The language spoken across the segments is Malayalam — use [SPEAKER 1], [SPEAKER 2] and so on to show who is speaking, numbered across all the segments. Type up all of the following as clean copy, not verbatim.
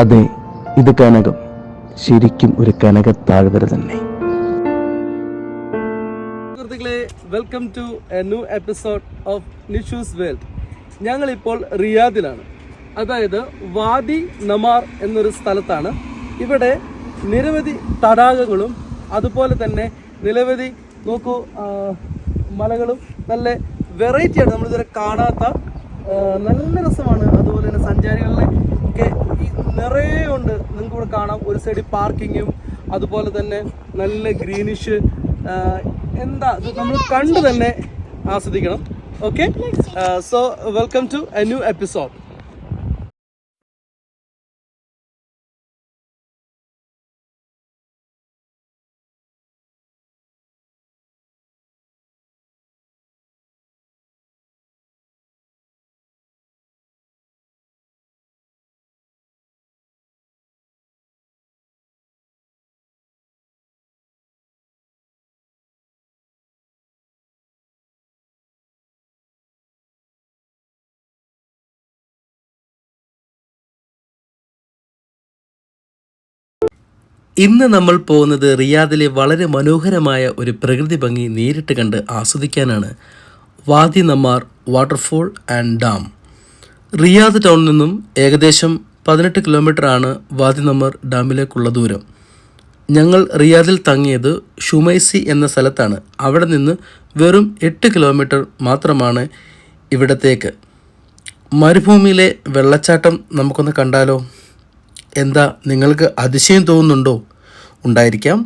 [SPEAKER 1] അതെ, ഇത് കനകം. ശരിക്കും ഒരു കനക താഴ്വര തന്നെ.
[SPEAKER 2] സുഹൃത്തുക്കളെ, welcome to a new episode of Nishu's world. ഞങ്ങളിപ്പോൾ റിയാദിലാണ്, അതായത് വാദി നമാർ എന്നൊരു സ്ഥലത്താണ്. ഇവിടെ നിരവധി തടാകങ്ങളും അതുപോലെ തന്നെ നിരവധി മലകളും നല്ല വെറൈറ്റിയാണ്, നമ്മളിതുവരെ കാണാത്ത നല്ല രസമാണ്. അതുപോലെ തന്നെ സഞ്ചാരികളിലെ ഒക്കെ നിറയെ ഉണ്ട്. നിങ്ങൾക്ക് ഇവിടെ കാണാം, ഒരു സൈഡിൽ പാർക്കിങ്ങും അതുപോലെ തന്നെ നല്ല ഗ്രീനിഷ് എന്താ നമ്മൾ കണ്ടു തന്നെ ആസ്വദിക്കണം. Okay, so welcome to a new episode. ഇന്ന് നമ്മൾ പോകുന്നത് റിയാദിലെ വളരെ മനോഹരമായ ഒരു പ്രകൃതി ഭംഗി നേരിട്ട് കണ്ട് ആസ്വദിക്കാനാണ്. വാദി നമാർ വാട്ടർഫോൾ ആൻഡ് ഡാം. റിയാദ് ടൗണിൽ നിന്നും ഏകദേശം 18 കിലോമീറ്റർ ആണ് വാദി നമാർ ഡാമിലേക്കുള്ള ദൂരം. ഞങ്ങൾ റിയാദിൽ തങ്ങിയത് ഷുമൈസി എന്ന സ്ഥലത്താണ്. അവിടെ നിന്ന് വെറും 8 കിലോമീറ്റർ മാത്രമാണ് ഇവിടത്തേക്ക്. മരുഭൂമിയിലെ വെള്ളച്ചാട്ടം നമുക്കൊന്ന് കണ്ടാലോ? എന്താ, നിങ്ങൾക്ക് അതിശയം തോന്നുന്നുണ്ടോ? ഉണ്ടായിരിക്കാം.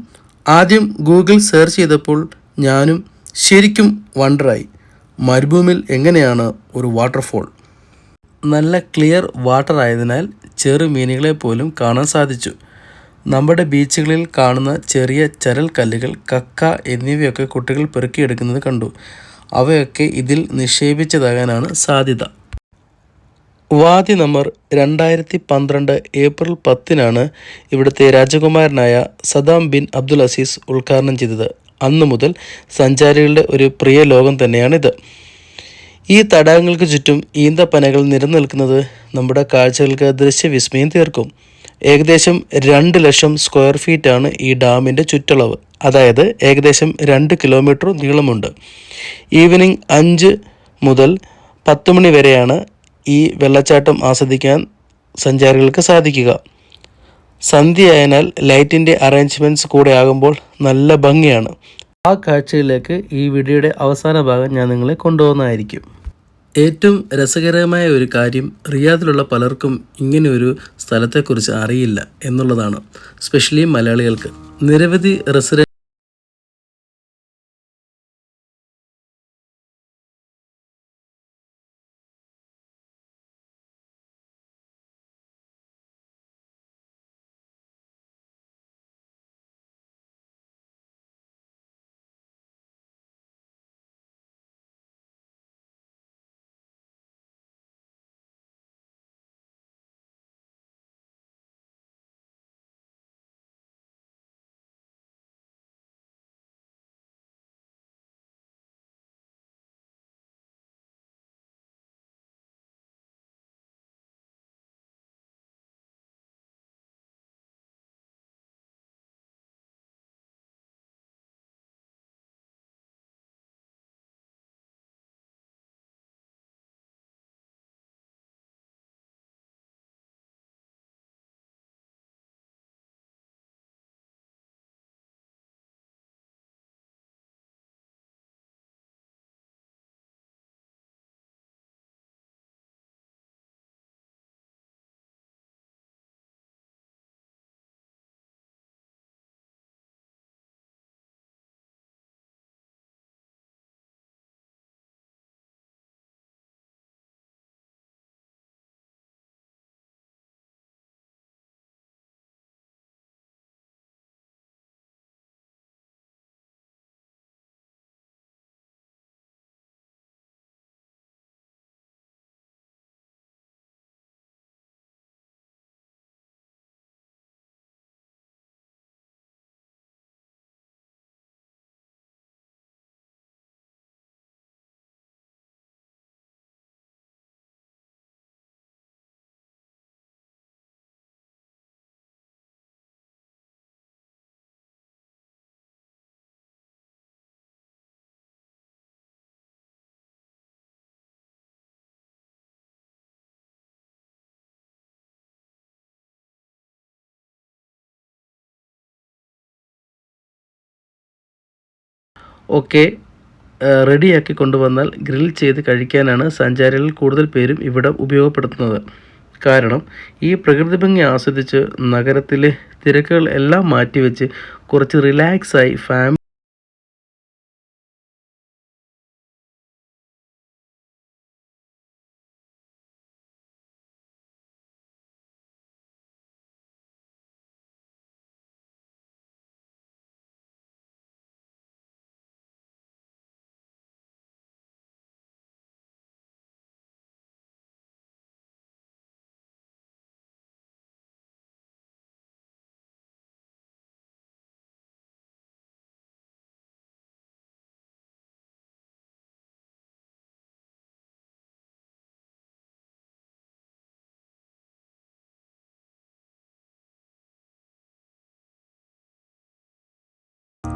[SPEAKER 2] ആദ്യം ഗൂഗിൾ സെർച്ച് ചെയ്തപ്പോൾ ഞാനും ശരിക്കും വണ്ടറായി. മരുഭൂമിയിൽ എങ്ങനെയാണ് ഒരു വാട്ടർഫോൾ? നല്ല ക്ലിയർ വാട്ടർ ആയതിനാൽ ചെറു മീനുകളെ പോലും കാണാൻ സാധിച്ചു. നമ്മുടെ ബീച്ചുകളിൽ കാണുന്ന ചെറിയ ചരൽ കല്ലുകൾ, കക്ക എന്നിവയൊക്കെ കുട്ടികൾ പെറുക്കിയെടുക്കുന്നത് കണ്ടു. അവയൊക്കെ ഇതിൽ നിക്ഷേപിച്ചതാകാനാണ് സാധ്യത. വാദി നമർ 2012 ഏപ്രിൽ 10 ഇവിടുത്തെ രാജകുമാരനായ സദാം ബിൻ അബ്ദുൽ അസീസ് ഉദ്ഘാടനം ചെയ്തത്. അന്നു മുതൽ സഞ്ചാരികളുടെ ഒരു പ്രിയ ലോകം തന്നെയാണിത്. ഈ തടാകങ്ങൾക്ക് ചുറ്റും ഈന്തപ്പനകൾ നിരനിൽക്കുന്നത് നമ്മുടെ കാഴ്ചകൾക്ക് ദൃശ്യവിസ്മയം തീർക്കും. ഏകദേശം 2 ലക്ഷം സ്ക്വയർ ഫീറ്റാണ് ഈ ഡാമിൻ്റെ ചുറ്റളവ്, അതായത് ഏകദേശം 2 കിലോമീറ്റർ നീളമുണ്ട്. ഈവനിങ് 5 മുതൽ 10 മണി വരെയാണ് ഈ വെള്ളച്ചാട്ടം ആസ്വദിക്കാൻ സഞ്ചാരികൾക്ക് സാധിക്കുക. സന്ധ്യയായതിനാൽ ലൈറ്റിൻ്റെ അറേഞ്ച്മെൻറ്റ്സ് കൂടെ ആകുമ്പോൾ നല്ല ഭംഗിയാണ്. ആ കാഴ്ചയിലേക്ക് ഈ വീഡിയോയുടെ അവസാന ഭാഗം ഞാൻ നിങ്ങളെ കൊണ്ടുപോകുന്നതായിരിക്കും. ഏറ്റവും രസകരമായ ഒരു കാര്യം, റിയാദിലുള്ള പലർക്കും ഇങ്ങനെയൊരു സ്ഥലത്തെക്കുറിച്ച് അറിയില്ല എന്നുള്ളതാണ്. സ്പെഷ്യലി മലയാളികൾക്ക്. നിരവധി ഒക്കെ റെഡിയാക്കി കൊണ്ടുവന്നാൽ ഗ്രിൽ ചെയ്ത് കഴിക്കാനാണ് സഞ്ചാരികൾ കൂടുതൽ പേരും ഇവിടെ ഉപയോഗപ്പെടുത്തുന്നത്. കാരണം ഈ പ്രകൃതി ഭംഗി ആസ്വദിച്ച് നഗരത്തിലെ തിരക്കുകൾ എല്ലാം മാറ്റിവെച്ച് കുറച്ച് റിലാക്സായി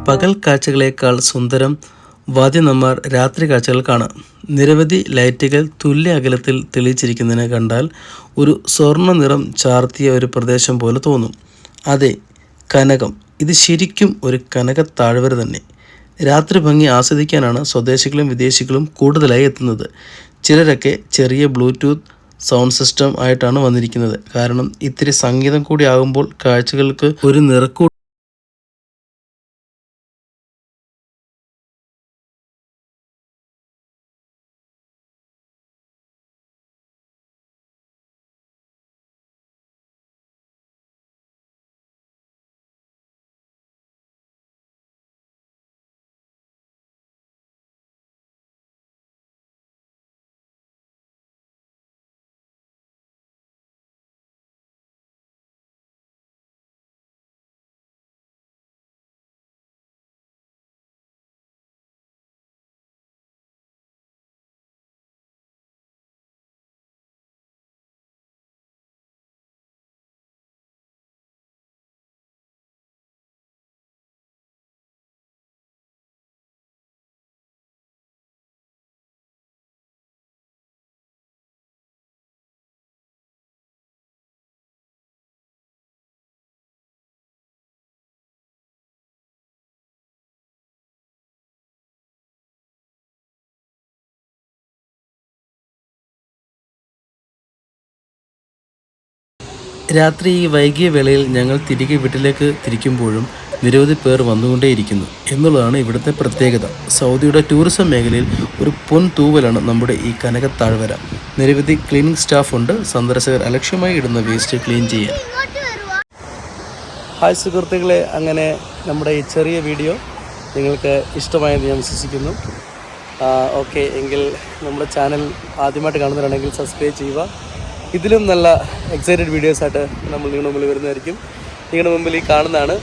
[SPEAKER 2] പകൽ കാഴ്ചകളേക്കാൾ സുന്ദരം വാദി നമ്മാർ രാത്രി കാഴ്ചകൾ കാണാം. നിരവധി ലൈറ്റുകൾ തുല്യ അകലത്തിൽ തെളിയിച്ചിരിക്കുന്നതിനെ കണ്ടാൽ ഒരു സ്വർണ്ണ നിറം ചാർത്തിയ ഒരു പ്രദേശം പോലെ തോന്നും. അതെ, കനകം. ഇത് ശരിക്കും ഒരു കനക താഴ്വര തന്നെ. രാത്രി ഭംഗി ആസ്വദിക്കാനാണ് സ്വദേശികളും വിദേശികളും കൂടുതലായി എത്തുന്നത്. ചിലരൊക്കെ ചെറിയ ബ്ലൂടൂത്ത് സൗണ്ട് സിസ്റ്റം ആയിട്ടാണ് വന്നിരിക്കുന്നത്. കാരണം ഇത്തിരി സംഗീതം കൂടി ആകുമ്പോൾ കാഴ്ചകൾക്ക് ഒരു നിറക്കൂ. രാത്രി ഈ വൈകിയ വേളയിൽ ഞങ്ങൾ തിരികെ വീട്ടിലേക്ക് തിരിക്കുമ്പോഴും നിരവധി പേർ വന്നുകൊണ്ടേയിരിക്കുന്നു എന്നുള്ളതാണ് ഇവിടുത്തെ പ്രത്യേകത. സൗദിയുടെ ടൂറിസം മേഖലയിൽ ഒരു പൊൻതൂവലാണ് നമ്മുടെ ഈ കനകത്താഴ്വര. നിരവധി ക്ലീനിങ് സ്റ്റാഫ് ഉണ്ട്, സന്ദർശകർ അലക്ഷ്യമായി ഇടുന്ന വേസ്റ്റ് ക്ലീൻ ചെയ്യാൻ. ഹായ് സുഹൃത്തുക്കളെ, അങ്ങനെ നമ്മുടെ ഈ ചെറിയ വീഡിയോ നിങ്ങൾക്ക് ഇഷ്ടമായെന്ന് ഞാൻ വിശ്വസിക്കുന്നു. ഓക്കെ, എങ്കിൽ നമ്മുടെ ചാനൽ ആദ്യമായിട്ട് കാണുന്നവരാണെങ്കിൽ സബ്സ്ക്രൈബ് ചെയ്യുക. ഇതിലും നല്ല എക്സൈറ്റഡ് വീഡിയോസായിട്ട് നമ്മൾ നിങ്ങളുടെ മുമ്പിൽ വരുന്നതായിരിക്കും. നിങ്ങളുടെ മുമ്പിൽ ഈ കാണുന്നതാണ്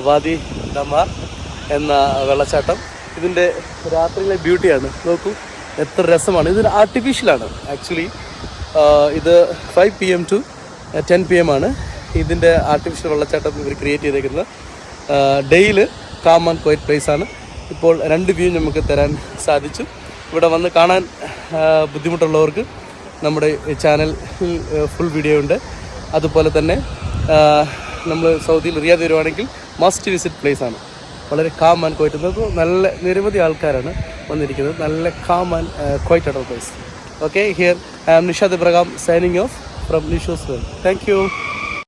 [SPEAKER 2] വാദി ദമാർ എന്ന വെള്ളച്ചാട്ടം. ഇതിൻ്റെ രാത്രിയിലെ ബ്യൂട്ടിയാണ്. നോക്കൂ എത്ര രസമാണ്. ഇതൊരു ആർട്ടിഫിഷ്യലാണ് ആക്ച്വലി. ഇത് 5 PM to 10 PM ആണ് ഇതിൻ്റെ ആർട്ടിഫിഷ്യൽ വെള്ളച്ചാട്ടം ഇവർ ക്രിയേറ്റ് ചെയ്തേക്കുന്നത്. ഡെയിൽ കാം ആൻഡ് ക്വയറ്റ് പ്ലേസാണ്. ഇപ്പോൾ 2 വ്യൂ നമുക്ക് തരാൻ സാധിച്ചു. ഇവിടെ വന്ന് കാണാൻ ബുദ്ധിമുട്ടുള്ളവർക്ക് നമ്മുടെ ചാനൽ ഫുൾ വീഡിയോ ഉണ്ട്. അതുപോലെ തന്നെ നമ്മൾ സൗദിയിൽ റിയാദ് വരുവാണെങ്കിൽ മസ്റ്റ് വിസിറ്റ് പ്ലേസ് ആണ്. വളരെ കാം ആൻഡ് ക്വയറ്റ്. നമുക്ക് നല്ല നിരവധി ആൾക്കാരാണ് വന്നിരിക്കുന്നത്. നല്ല കാം ആൻഡ് ക്വയറ്റ് ആയിട്ടുള്ള place. Okay, here I am Nishad Ibrahim signing off from Nisho's world. Thank U.